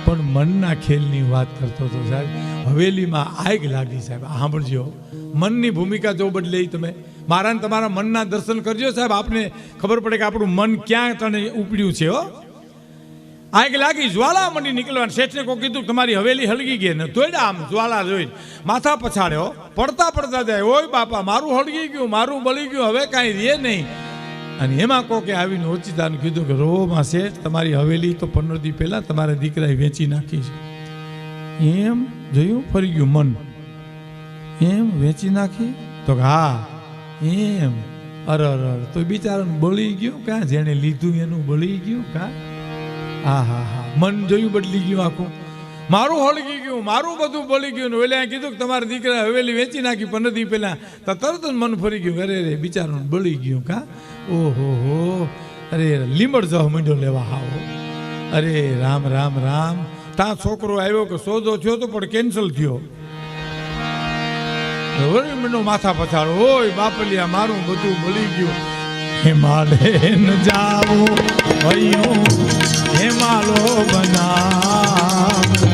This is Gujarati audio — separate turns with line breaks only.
પણ મનના ખેલની વાત કરતો હતો સાહેબ. હવેલીમાં આગ લાગી સાહેબ. સાંભળજો, મનની ભૂમિકા જો બદલે તમે મારા ને તમારા મનના દર્શન કરજો સાહેબ. આપને ખબર પડે કે આપણું મન ક્યાં તને ઉપડ્યું છે. હો, આગ લાગી, જ્વાળા મંડી નીકળવાની. શેઠને કોઈ કીધું તમારી હવેલી હળગી ગઈ ને તોડ્યા આમ જ્વાળા જોઈને માથા પછાડ્યો, પડતા પડતા જાય, ઓય બાપા મારું હળગી ગયું, મારું બળી ગયું, હવે કાંઈ રહે નહીં. અને એમાં કોકે આવીને ઓચિતાને કીધું કે રોમાં શેઠ તમારી હવેલી તો 15 દી પહેલા તમારા દીકરાએ વેચી નાખી છે. એમ જોયું, ફરી ગયું મન. એમ વેચી નાખી તો હા એમ. અરે તો બિચારાને બળી ગયું કાં, જેને લીધું એનું બળી ગયું કાં. હા હા હા, મન જોયું બદલી ગયું આખું. મારું હળગી ગયું, મારું બધું બળી ગયું. ને ઓલે કીધું કે તમારા દીકરા હવેલી વેચી નાખી 15 દી પહેલા, તો તરત જ મન ફરી ગયું. અરે રે બિચારાનું બળી ગયું કાં. ઓહો હો, અરે લીમડ જવા માંડ્યો લેવા હાવો. અરે રામ રામ રામ. ત્યાં છોકરો આવ્યો કે સોદો થયો તો પણ કેન્સલ થયો. મંડો માથા પછાડો, ઓય બાપલિયા મારું બધું બળી ગયું. હિમાલય ન જાવો ભૈયો હિમાલો બનાવ.